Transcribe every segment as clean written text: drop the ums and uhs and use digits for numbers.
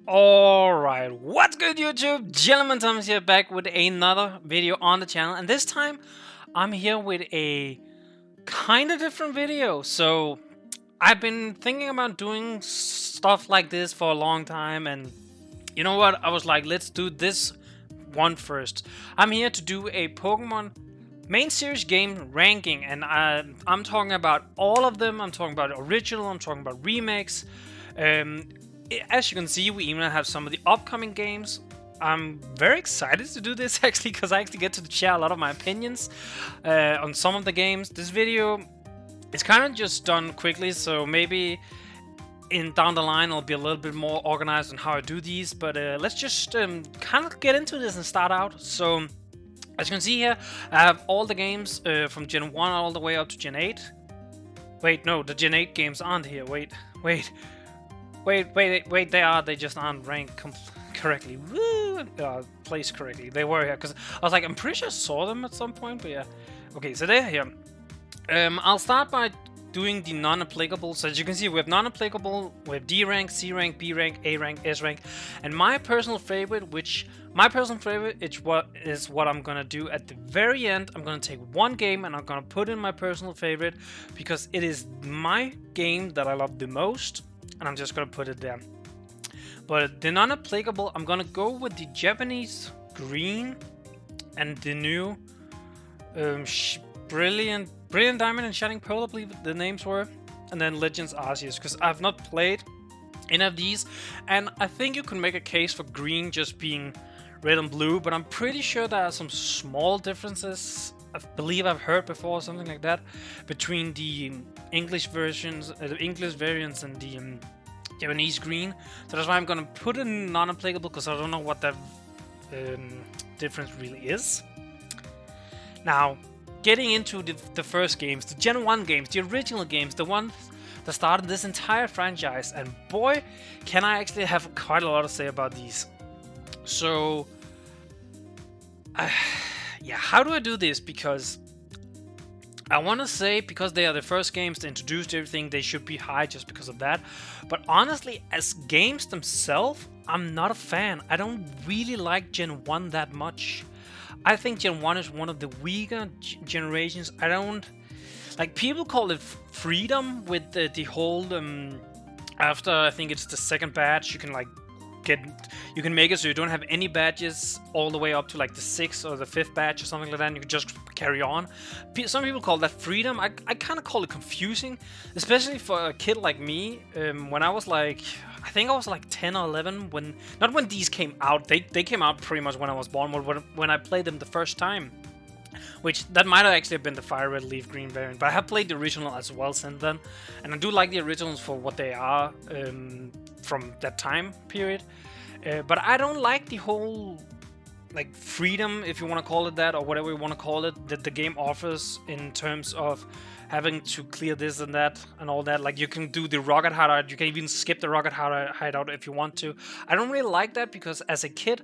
Alright, what's good YouTube? Gentleman Thomas here, back with another video on the channel, and this time I'm here with a kind of different video. So I've been thinking about doing stuff like this for a long time, and you know what, I was like, let's do this one first. I'm here to do a Pokemon main series game ranking, and I'm talking about all of them. I'm talking about original, I'm talking about remakes. As you can see, we even have some of the upcoming games. I'm very excited to do this actually, because I actually get to share a lot of my opinions on some of the games. This video is kind of just done quickly, so maybe down the line I'll be a little bit more organized on how I do these. But let's just kind of get into this and start out. So as you can see here, I have all the games from Gen 1 all the way up to Gen 8. Wait, no, the Gen 8 games aren't here. Wait, they are. They just aren't ranked correctly. Woo! Placed correctly. They were here, because I was like, I'm pretty sure I saw them at some point, but yeah. Okay, so they're here. I'll start by doing the non-applicable. So as you can see, we have non-applicable, we have D rank, C rank, B rank, A rank, S rank, and my personal favorite, is what I'm gonna do at the very end. I'm gonna take one game and I'm gonna put in my personal favorite, because it is my game that I love the most, and I'm just gonna put it there. But the non-applicable, I'm gonna go with the Japanese green and the new brilliant diamond and shining pearl, I believe the names were, and then Legends Arceus, because I've not played any of these, and I think you can make a case for green just being red and blue, but I'm pretty sure there are some small differences. I believe I've heard before something like that between the English versions, the English variants, and the Japanese green. So that's why I'm gonna put in non-applicable, because I don't know what that difference really is. Now, getting into the first games, the Gen 1 games, the original games, the ones that started this entire franchise, and boy, can I actually have quite a lot to say about these. So, yeah, how do I do this? Because I want to say, because they are the first games to introduce everything, they should be high just because of that. But honestly, as games themselves, I'm not a fan. I don't really like Gen 1 that much. I think Gen 1 is one of the weaker generations. I don't... Like, people call it freedom with the whole... after, I think it's the second batch, you can, like, you can make it so you don't have any badges all the way up to like the 6th or the 5th batch or something like that, and you can just carry on. Some people call that freedom. I kind of call it confusing, especially for a kid like me. When I was like, I think I was like 10 or 11, not when these came out, they came out pretty much when I was born, but when I played them the first time, which that might have actually been the Fire Red Leaf Green variant, but I have played the original as well since then, and I do like the originals for what they are from that time period. But I don't like the whole like freedom, if you want to call it that, or whatever you want to call it, that the game offers in terms of having to clear this and that and all that. Like, you can do the rocket hideout, you can even skip the rocket hideout if you want to. I don't really like that, because as a kid,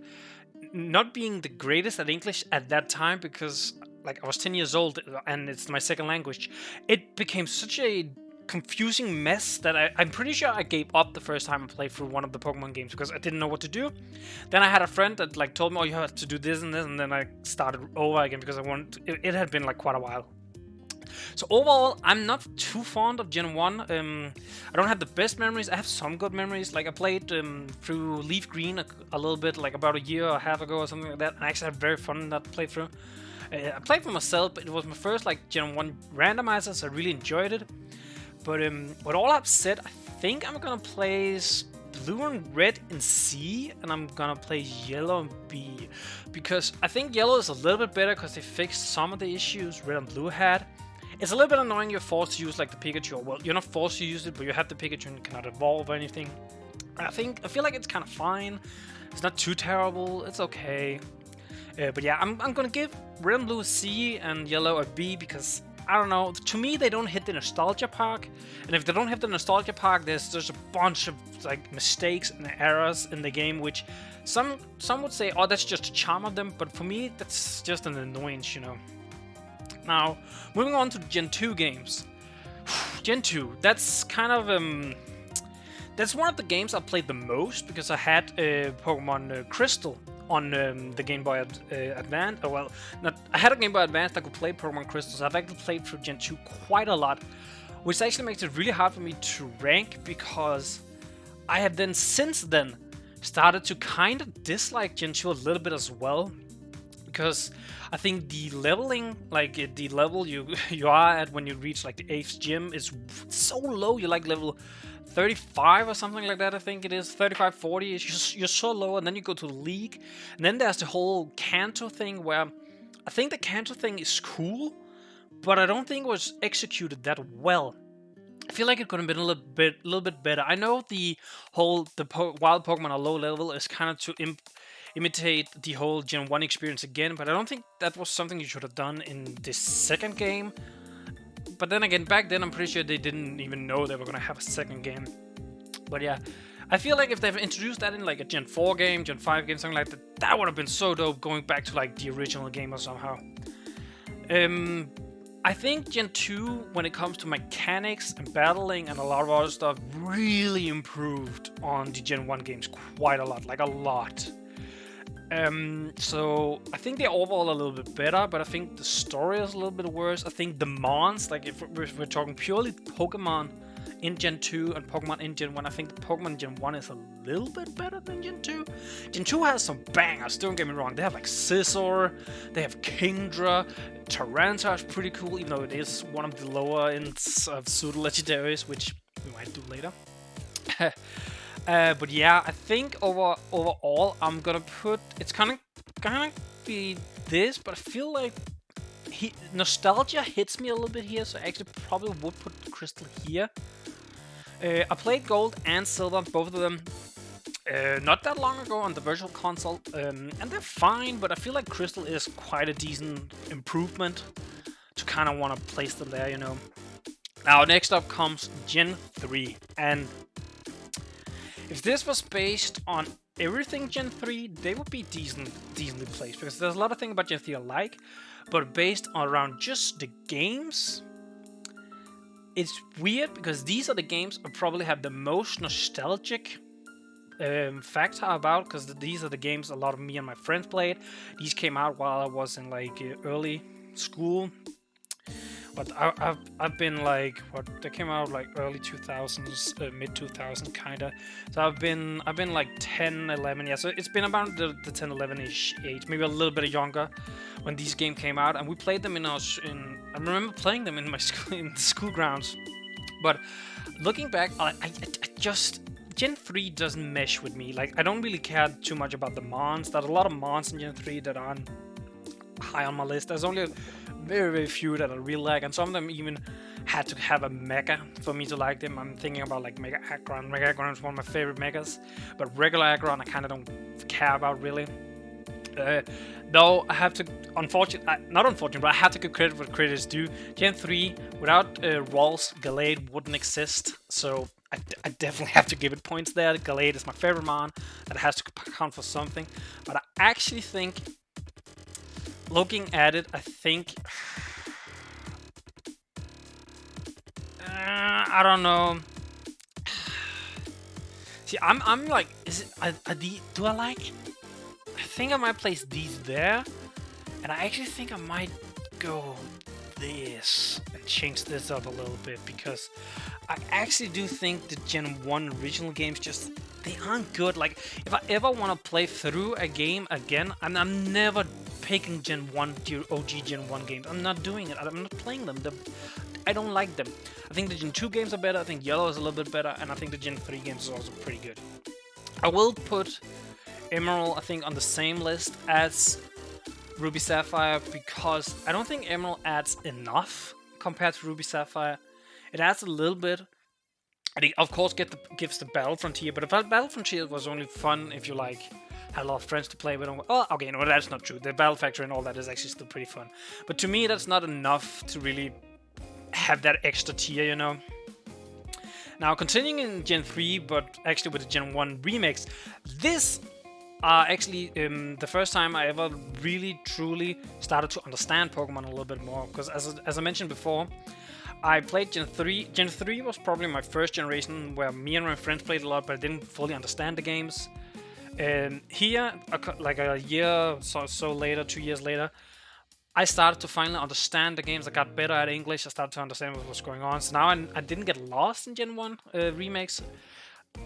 not being the greatest at English at that time, because like I was 10 years old and it's my second language, it became such a confusing mess that I'm pretty sure I gave up the first time I played through one of the Pokemon games, because I didn't know what to do. Then I had a friend that like told me, oh, you have to do this and this, and then I started over again, because it had been like quite a while. So overall, I'm not too fond of Gen 1. I don't have the best memories. I have some good memories. Like, I played through Leaf Green a little bit, like about a year or a half ago or something like that, and I actually had very fun in that playthrough. I played for myself, but it was my first like Gen 1 randomizer, so I really enjoyed it. But with all I've said, I think I'm gonna place blue and red in C, and I'm gonna play yellow in B, because I think yellow is a little bit better, because they fixed some of the issues red and blue had. It's a little bit annoying you're forced to use like the Pikachu, or, well, you're not forced to use it, but you have the Pikachu and you cannot evolve or anything. I feel like it's kind of fine. It's not too terrible. It's okay. But yeah, I'm gonna give red and blue a C and yellow a B, because I don't know, to me they don't hit the nostalgia park, and if they don't hit the nostalgia park, there's a bunch of like mistakes and errors in the game, which some would say, oh, that's just a charm of them, but for me that's just an annoyance, you know. Now, moving on to the Gen 2 games. Gen 2, that's kind of That's one of the games I played the most because I had Pokemon Crystal on the Game Boy Advance. Oh, well, not. I had a Game Boy Advance that could play Pokemon Crystal, so I've actually played through Gen 2 quite a lot, which actually makes it really hard for me to rank because I have then since then started to kind of dislike Gen 2 a little bit as well. Because I think the leveling, like the level you are at when you reach like the 8th gym is so low. You're like level 35 or something like that, I think it is. 35, 40. You're so low, and then you go to the league. And then there's the whole Kanto thing where I think the Kanto thing is cool, but I don't think it was executed that well. I feel like it could have been a little bit better. I know the whole wild Pokemon are low level is kind of to imitate the whole Gen 1 experience again, but I don't think that was something you should have done in this second game. But then again, back then I'm pretty sure they didn't even know they were gonna have a second game. But yeah, I feel like if they've introduced that in like a Gen 4 game, Gen 5 game, something like that, that would have been so dope going back to like the original game or somehow. I think Gen 2, when it comes to mechanics and battling and a lot of other stuff, really improved on the Gen 1 games quite a lot, like a lot. So I think they're overall a little bit better, but I think the story is a little bit worse. I think the Mons, like if we're talking purely Pokemon in Gen 2 and Pokemon in Gen 1, I think the Pokemon in Gen 1 is a little bit better than Gen 2. Gen 2 has some bangers, don't get me wrong. They have like Scizor, they have Kingdra, Tyranitar is pretty cool, even though it is one of the lower ends of pseudo legendaries, which we might do later. But yeah, I think overall I'm gonna put, it's gonna be this, but I feel like nostalgia hits me a little bit here, so I actually probably would put Crystal here. I played Gold and Silver, both of them, not that long ago on the Virtual Console, and they're fine, but I feel like Crystal is quite a decent improvement to kind of want to place them there, you know. Now, next up comes Gen 3, and if this was based on everything Gen 3, they would be decently placed, because there's a lot of things about Gen 3 I like, but based around just the games, it's weird, because these are the games I probably have the most nostalgic factor about, because these are the games a lot of me and my friends played. These came out while I was in like early school. But I've been like, what, they came out like early 2000s, mid 2000s kinda. So I've been like 10, 11, yeah. So it's been about the 10, 11-ish age, maybe a little bit younger, when these games came out, and we played them I remember playing them in my school, in the school grounds. But looking back, I just, Gen 3 doesn't mesh with me. Like, I don't really care too much about the Mons. There's a lot of Mons in Gen 3 that aren't high on my list. There's only very, very few that I really like, and some of them even had to have a Mega for me to like them. I'm thinking about like Mega Aggron. Mega Aggron is one of my favorite Megas, but regular Aggron I kind of don't care about really. Though I have to, not unfortunately, but I have to give credit where credit is due. Gen 3, without Ralts, Gallade wouldn't exist, so I definitely have to give it points there. Gallade is my favorite Mon, that has to count for something. But I actually think, looking at it, I think, I don't know. See, I'm like, do I like? I think I might place these there, and I actually think I might go this and change this up a little bit, because I actually do think the Gen 1 original games just, they aren't good. Like, if I ever want to play through a game again, I'm never picking Gen 1, the OG Gen 1 games. I'm not doing it. I'm not playing them. I don't like them. I think the Gen 2 games are better. I think Yellow is a little bit better, and I think the Gen 3 games is also pretty good. I will put Emerald, I think, on the same list as Ruby Sapphire, because I don't think Emerald adds enough compared to Ruby Sapphire. It adds a little bit. And it, of course, gives the Battle Frontier, but if Battle Frontier was only fun if you like had a lot of friends to play with. Oh, okay, no, that's not true. The Battle Factory and all that is actually still pretty fun. But to me, that's not enough to really have that extra tier, you know. Now, continuing in Gen 3, but actually with the Gen 1 remix, this actually the first time I ever really truly started to understand Pokemon a little bit more, because as I mentioned before, I played Gen 3. Gen 3 was probably my first generation where me and my friends played a lot, but I didn't fully understand the games. And here, like a year so later, 2 years later, I started to finally understand the games. I got better at English. I started to understand what was going on. So now I didn't get lost in Gen 1 remakes.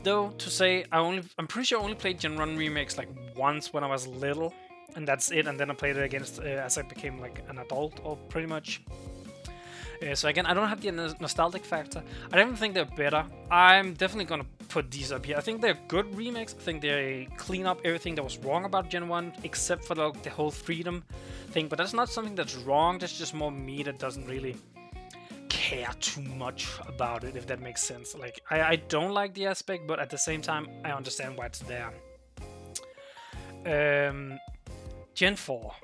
Though, to say, I'm pretty sure I only played Gen 1 remakes like once when I was little. And that's it. And then I played it again as I became like an adult, or pretty much. So again, I don't have the nostalgic factor. I don't think they're better. I'm definitely gonna put these up here. I think they're good remakes. I think they clean up everything that was wrong about Gen 1, except for the whole freedom thing. But that's not something that's wrong. That's just more me that doesn't really care too much about it, if that makes sense. Like, I don't like the aspect, but at the same time, I understand why it's there. Gen 4.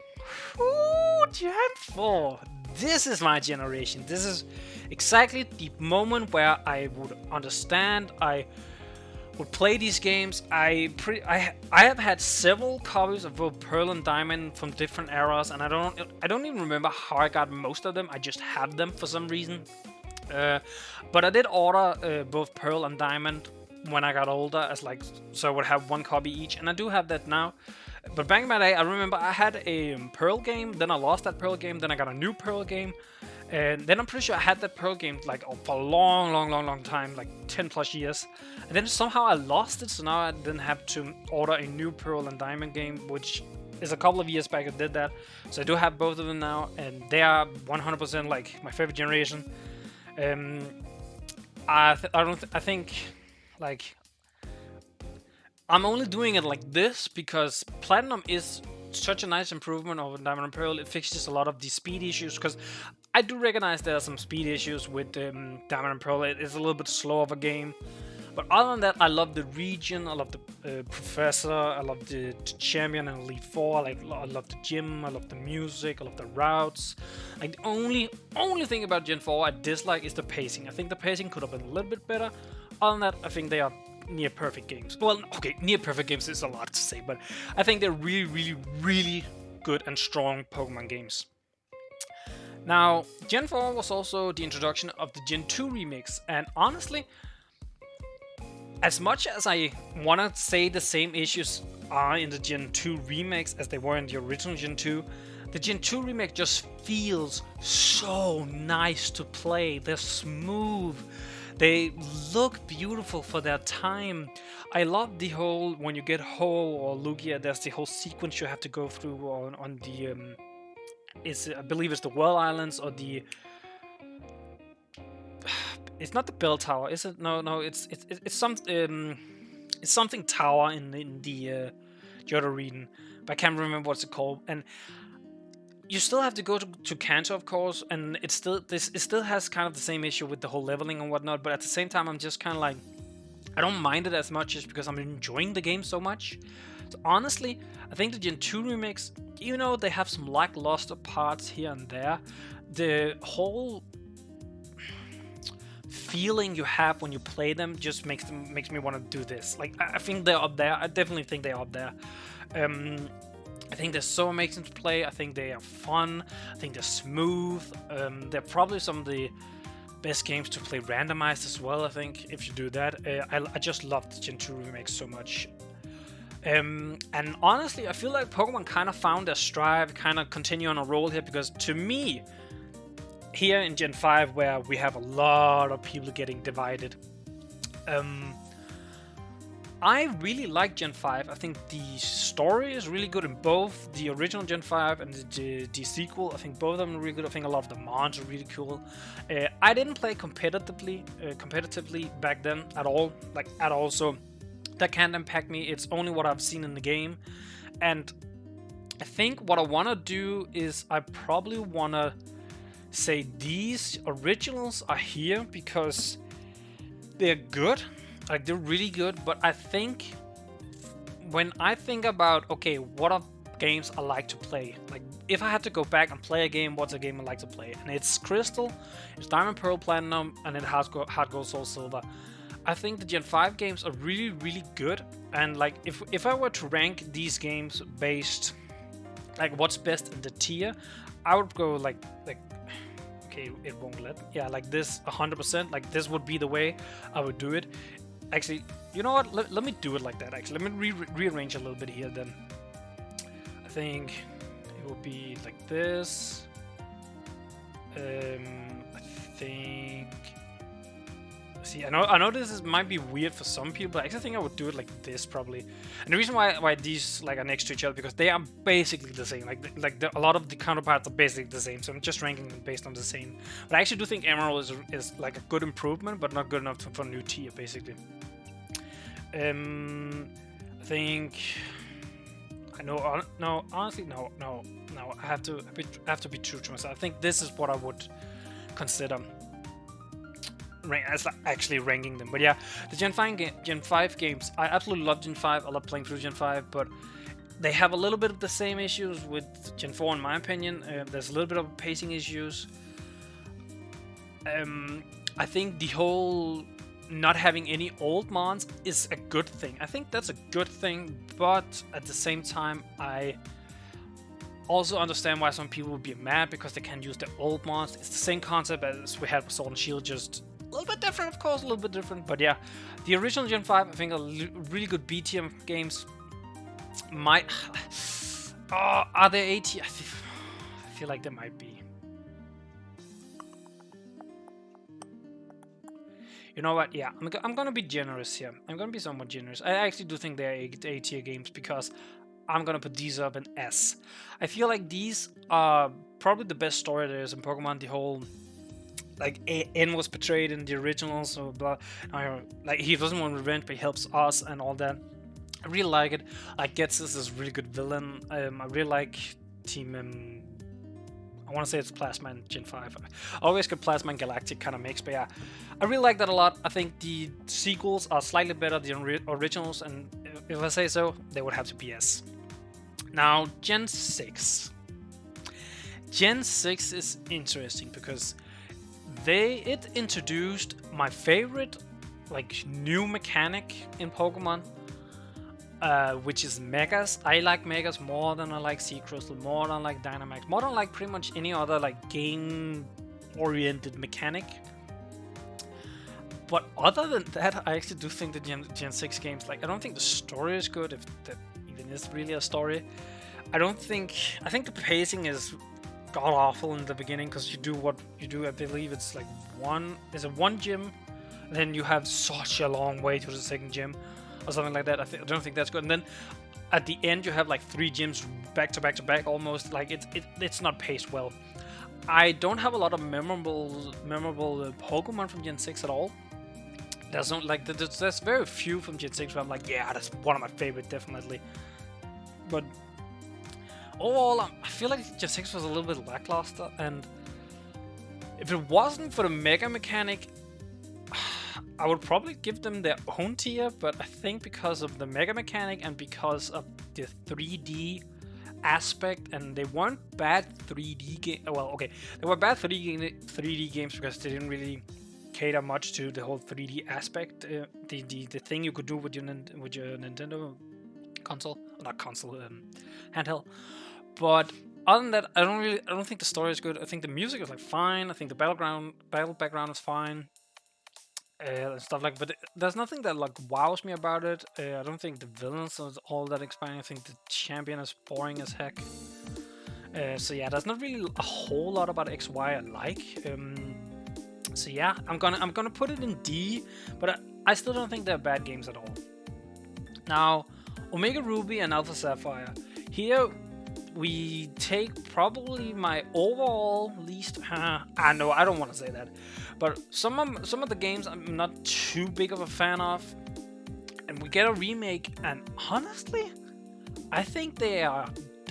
Ooh, Gen 4. This is my generation. This is exactly the moment where I would understand. I would play these games. I have had several copies of both Pearl and Diamond from different eras, and I don't even remember how I got most of them. I just have them for some reason. But I did order both Pearl and Diamond when I got older, as like, so I would have one copy each, and I do have that now. But back in my day, I remember I had a Pearl game, then I lost that Pearl game, then I got a new Pearl game, and then I'm pretty sure I had that Pearl game like for a long time, like 10 plus years. And then somehow I lost it, so now I then have to order a new Pearl and Diamond game, which is a couple of years back I did that. So I do have both of them now, and they are 100% like my favorite generation. I think like I'm only doing it like this because Platinum is such a nice improvement over Diamond and Pearl. It fixes a lot of the speed issues, because I do recognize there are some speed issues with Diamond and Pearl. It is a little bit slow of a game. But other than that, I love the region, I love the Professor, I love the Champion and Elite Four, I love the gym, I love the music, I love the routes. Like, the only thing about Gen 4 I dislike is the pacing. I think the pacing could have been a little bit better. Other than that, I think they are near perfect games. Well, okay, near perfect games is a lot to say, but I think they're really good and strong Pokemon games. Now, Gen 4 was also the introduction of the Gen 2 remix, and honestly, as much as I want to say the same issues are in the Gen 2 remakes as they were in the original Gen 2, the Gen 2 remake just feels so nice to play. They're smooth. They look beautiful for their time. I love the whole, when you get Ho or Lugia, there's the whole sequence you have to go through on the, I believe it's the World Islands, or the, it's not the bell tower, is it? No, it's something tower in the Johto region, but I can't remember what's it called. And you still have to go to Kanto, of course, and it still has kind of the same issue with the whole leveling and whatnot. But at the same time, I'm just kind of like, I don't mind it as much, just because I'm enjoying the game so much. So honestly, I think the Gen 2 remakes, even though they have some lackluster parts here and there, the whole feeling you have when you play them just makes me want to do this. Like, I think they're up there. I definitely think they're up there. I think they're so amazing to play. I think they are fun. I think they're smooth. They're probably some of the best games to play randomized as well, I think, if you do that. I just love the Gen 2 remake so much. And honestly, I feel like Pokemon kind of found their stride, kind of continue on a roll here, because to me, here in Gen 5, where we have a lot of people getting divided, I really like Gen 5. I think the story is really good in both the original Gen 5 and the sequel. I think both of them are really good. I think a lot of the mods are really cool. I didn't play competitively back then at all. So that can't impact me. It's only what I've seen in the game. And I think what I want to do is I probably want to say these originals are here because they're good. Like, they're really good, but I think when I think about, okay, what are games I like to play? Like, if I had to go back and play a game, what's a game I like to play? And it's Crystal, it's Diamond, Pearl, Platinum, and then Heart Gold, Soul Silver. I think the Gen 5 games are really good, and like, if I were to rank these games based, like, what's best in the tier, I would go like Okay, it won't let. Yeah, like this 100%. Like this would be the way I would do it. Actually, you know what? Let me do it like that. Actually, let me rearrange a little bit here then. I think it will be like this. I think. See, I know might be weird for some people, but I actually think I would do it like this probably. And the reason why these like are next to each other because they are basically the same. A lot of the counterparts are basically the same. So I'm just ranking them based on the same. But I actually do think Emerald is like a good improvement, but not good enough for new tier basically. I think. I know. No, honestly, no. I have to be true to myself. I think this is what I would consider as actually ranking them. But yeah, the Gen 5 games, I absolutely love Gen 5. I love playing through Gen 5, but they have a little bit of the same issues with Gen 4 in my opinion. There's a little bit of pacing issues. I think the whole not having any old mons is a good thing. I think that's a good thing, but at the same time, I also understand why some people would be mad because they can't use the old mons. It's the same concept as we had with Sword and Shield, just a little bit different, of course, a little bit different. But yeah, the original Gen 5, I think, are really good B tier games. Are they A tier? I feel like they might be. You know what? Yeah, I'm gonna be generous here. I'm gonna be somewhat generous. I actually do think they're A tier games because I'm gonna put these up in S. I feel like these are probably the best story there is in Pokemon. The whole like N was betrayed in the original, so blah. Like he doesn't want revenge, but he helps us and all that. I really like it. Like Getsus is a really good villain. I really like Team. I want to say it's Plasma and Gen 5. I always get Plasma and Galactic kind of mix, but yeah, I really like that a lot. I think the sequels are slightly better than the originals, and if I say so, they would have to be S. Now, Gen 6. Gen 6 is interesting because it introduced my favorite like new mechanic in Pokemon, which is Megas. I like Megas more than I like Sea Crystal, more than I like Dynamax, more than like pretty much any other like game-oriented mechanic. But other than that, I actually do think the Gen 6 games, like I don't think the story is good, if that even is really a story. I think the pacing is god awful in the beginning because you do what you do. I believe it's like there's one gym, then you have such a long way to the second gym or something like that. I don't think that's good. And then at the end you have like 3 gyms back to back to back almost. Like it's not paced well. I don't have a lot of memorable Pokemon from Gen 6 at all. There's no like there's very few from Gen 6 where I'm like, yeah, that's one of my favorite definitely. But overall, I feel like Gen 6 was a little bit lackluster, and if it wasn't for the Mega mechanic, I would probably give them their own tier, but I think because of the Mega mechanic and because of the 3D aspect, and they weren't bad 3D games. Well, okay, they were bad 3D games because they didn't really cater much to the whole 3D aspect. The thing you could do with your Nintendo console, not console, handheld. But other than that, I don't think the story is good. I think the music is like fine. I think the battle background is fine. And stuff like, but there's nothing that like wows me about it. I don't think the villains are all that exciting. I think the champion is boring as heck. So yeah, there's not really a whole lot about XY I like. So yeah, I'm gonna put it in D, but I still don't think they're bad games at all. Now, Omega Ruby and Alpha Sapphire. Here we take probably my overall least. I know I don't want to say that, but some of the games I'm not too big of a fan of, and we get a remake, and honestly, I think they are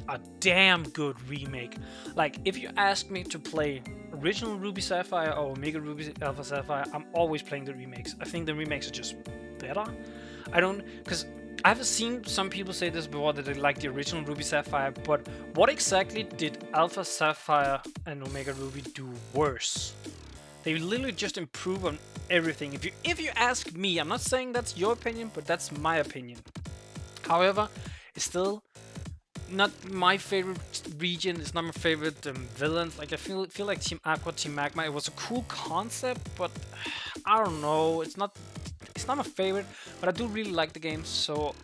a damn good remake. Like if you ask me to play original Ruby Sapphire or Omega Ruby Alpha Sapphire, I'm always playing the remakes. I think the remakes are just better. Because I've seen some people say this before that they like the original Ruby Sapphire, but what exactly did Alpha Sapphire and Omega Ruby do worse? They literally just improve on everything. If you ask me, I'm not saying that's your opinion, but that's my opinion. However, it's still not my favorite region. It's not my favorite villains. Like I feel like Team Aqua, Team Magma. It was a cool concept, but I don't know. It's not my favorite, but I do really like the game. So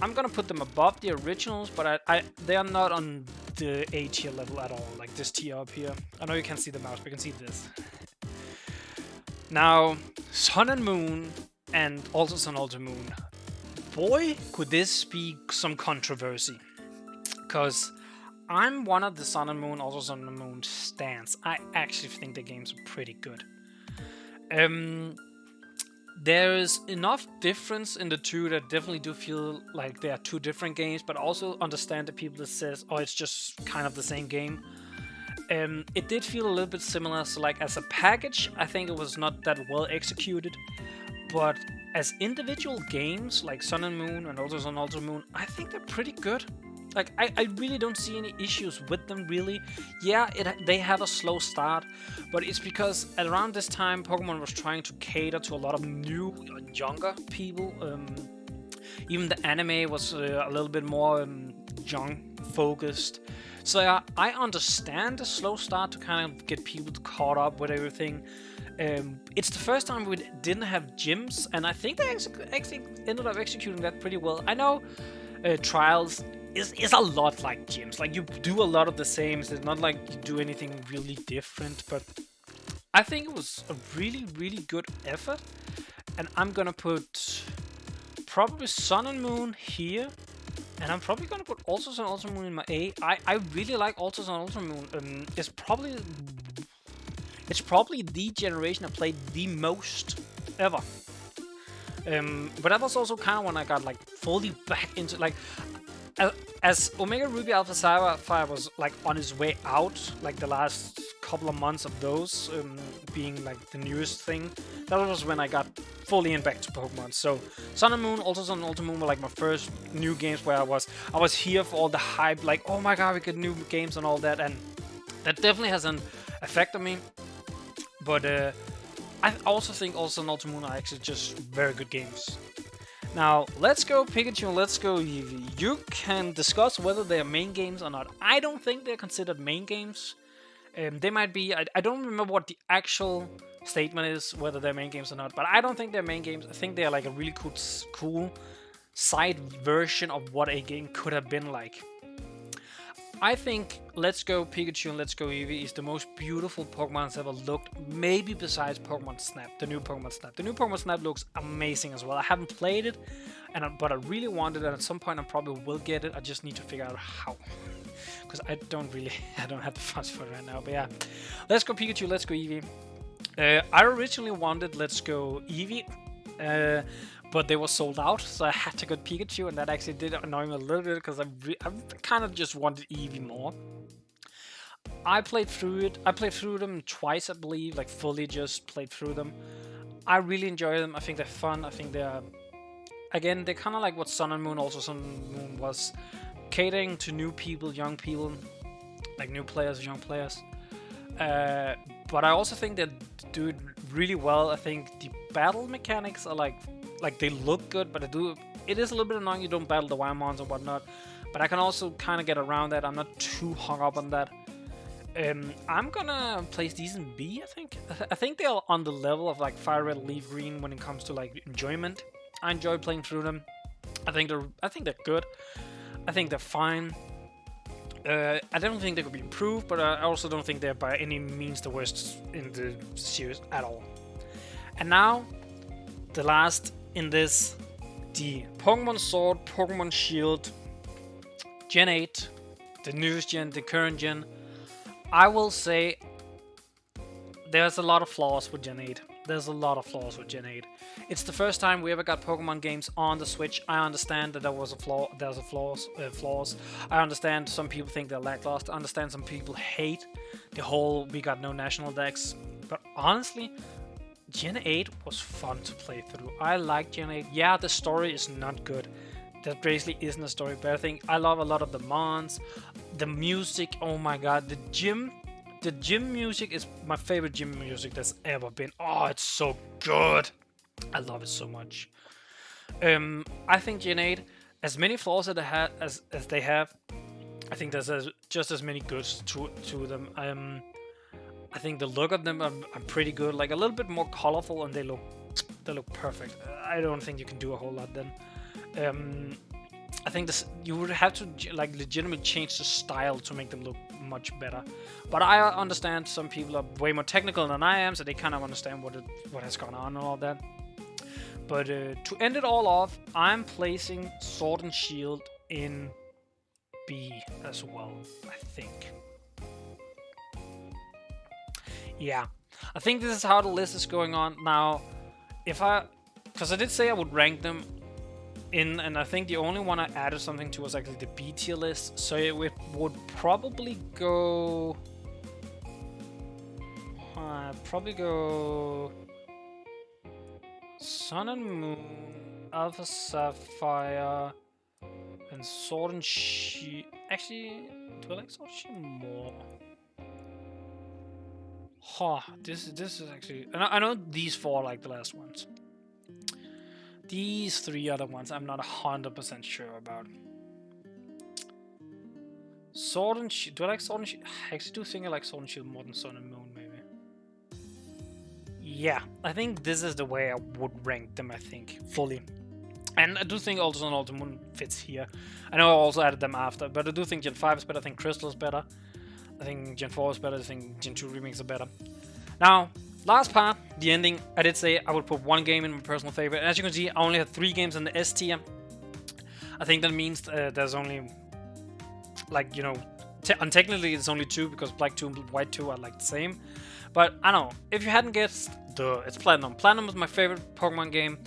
I'm gonna put them above the originals, but they are not on the A tier level at all. Like this tier up here. I know you can't see the mouse, but you can see this. Now, Sun and Moon and also Sun Ultra Moon. Boy, could this be some controversy. Because I'm one of the Sun and Moon, also Sun and Moon stans. I actually think the games are pretty good. There is enough difference in the two that definitely do feel like they are two different games, but also understand the people that says, oh, it's just kind of the same game. It did feel a little bit similar, so like as a package, I think it was not that well executed, but as individual games, like Sun and Moon and also Sun Ultra Moon, I think they're pretty good. Like, I really don't see any issues with them, really. Yeah, they have a slow start, but it's because at around this time, Pokemon was trying to cater to a lot of new, younger people. Even the anime was a little bit more young-focused. So yeah, I understand the slow start to kind of get people caught up with everything. It's the first time we didn't have gyms, and I think they actually ended up executing that pretty well. I know Trials is a lot like gyms. Like, you do a lot of the same. It's not like you do anything really different, but I think it was a really, really good effort. And I'm gonna put probably Sun and Moon here. And I'm probably gonna put also Sun Ultra Moon in my A. I really like also Sun Ultra Moon. It's probably the generation I played the most ever. But that was also kind of when I got like fully back into like as Omega Ruby Alpha Sapphire was like on its way out, like the last couple of months of those being like the newest thing. That was when I got fully in back to Pokemon. So Sun and Moon, also Sun and Ultra Moon were like my first new games where I was here for all the hype, like, oh my god, we get new games and all that, and that definitely has an effect on me. But I also think also Sun and Ultra Moon are actually just very good games. Now, let's go Pikachu and let's go Eevee. You can discuss whether they are main games or not. I don't think they're considered main games. They might be. I don't remember what the actual statement is, whether they're main games or not, but I don't think they're main games. I think they're like a really cool side version of what a game could have been like. I think Let's Go Pikachu and Let's Go Eevee is the most beautiful Pokemon that's ever looked, maybe besides Pokemon Snap, the new Pokemon Snap. The new Pokemon Snap looks amazing as well. I haven't played it, but I really want it, and at some point I probably will get it. I just need to figure out how. Because I don't have the funds for it right now. But yeah, Let's Go Pikachu, Let's Go Eevee. I originally wanted Let's Go Eevee, but they were sold out, so I had to get Pikachu, and that actually did annoy me a little bit because I kind of just wanted Eevee more. I played through them twice, I believe, like fully just played through them. I really enjoy them. I think they're fun. I think they're kind of like what Sun and Moon, also Sun and Moon was, catering to new people, young people, like new players, young players. But I also think they do it really well. I think the battle mechanics are like they look good, but it is a little bit annoying you don't battle the wild mons and whatnot. But I can also kind of get around that. I'm not too hung up on that. I'm gonna place these in B, I think. I think they are on the level of like Fire Red, Leaf Green when it comes to like enjoyment. I enjoy playing through them. I think they're good. I think they're fine. I don't think they could be improved, but I also don't think they're by any means the worst in the series at all. And now, the last in this, the Pokemon Sword, Pokemon Shield, Gen 8, the newest gen, the current gen. I will say there's a lot of flaws with Gen 8. There's a lot of flaws with Gen 8. It's the first time we ever got Pokemon games on the Switch. I understand that there's flaws. I understand some people think they're lackluster. I understand some people hate the whole we got no national decks. But honestly, Gen 8 was fun to play through. I like Gen 8. Yeah, the story is not good. There basically isn't a story, but I think I love a lot of the mons. The music, oh my god, the gym music is my favorite gym music that's ever been. Oh, it's so good. I love it so much. I think Gen 8, as many flaws as they have, I think there's just as many goods to them. I think the look of them are pretty good, like a little bit more colorful, and they look perfect. I don't think you can do a whole lot then. I think you would have to like legitimately change the style to make them look much better. But I understand some people are way more technical than I am, so they kind of understand what has gone on and all that. But to end it all off, I'm placing Sword and Shield in B as well, I think. Yeah, I think this is how the list is going on now. Because I did say I would rank them in, and I think the only one I added something to was actually the B tier list. So it would probably go. Probably go Sun and Moon, Alpha Sapphire, and Sword and Shield. Actually, do I like Sword and Shield more? Huh, this is actually. I know these four are like the last ones. These three other ones I'm not 100% sure about. Sword and Shield. Do I like Sword and Shield? I actually do think I like Sword and Shield more than Sun and Moon, maybe. Yeah, I think this is the way I would rank them, I think, fully. And I do think also Sun and Ultra Moon fits here. I know I also added them after, but I do think Gen 5 is better, I think Crystal is better. I think Gen 4 is better, I think Gen 2 remakes are better. Now, last part, the ending, I did say I would put one game in my personal favorite. And as you can see, I only have 3 games in the S tier. I think that means there's only, like, you know, and technically it's only 2 because Black 2 and White 2 are like the same. But I don't know, if you hadn't guessed, it's Platinum. Platinum is my favorite Pokemon game,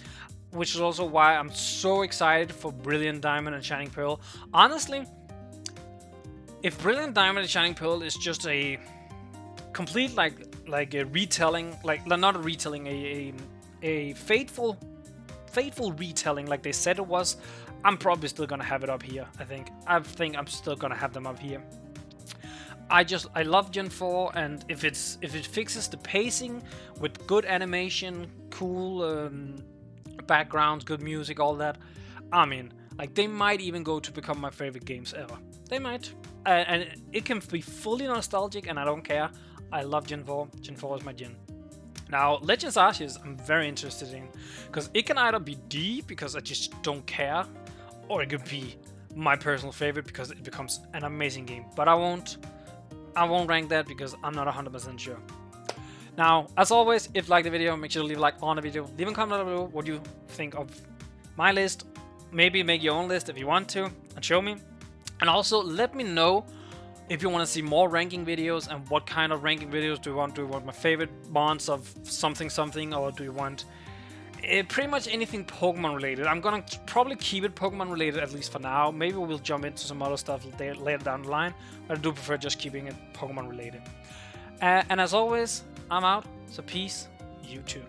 which is also why I'm so excited for Brilliant Diamond and Shining Pearl. Honestly, if Brilliant Diamond and Shining Pearl is just a complete like a retelling, like not a retelling, a faithful retelling like they said it was, I'm probably still gonna have it up here. I think I'm still gonna have them up here. I love Gen 4, and if it fixes the pacing with good animation, cool backgrounds, good music, all that, I mean, like, they might even go to become my favorite games ever. They might. And it can be fully nostalgic, and I don't care. I love Gen 4. Gen 4 is my gen. Now, Legends Arceus, I'm very interested in, because it can either be D, because I just don't care, or it could be my personal favorite, because it becomes an amazing game. But I won't rank that, because I'm not 100% sure. Now, as always, if you like the video, make sure to leave a like on the video. Leave a comment down below what you think of my list. Maybe make your own list if you want to, and show me. And also, let me know if you want to see more ranking videos, and what kind of ranking videos do you want. Do you want my favorite bonds of something, or do you want pretty much anything Pokemon related? I'm gonna probably keep it Pokemon related, at least for now. Maybe we'll jump into some other stuff later down the line, but I do prefer just keeping it Pokemon related. And as always, I'm out, so peace, YouTube.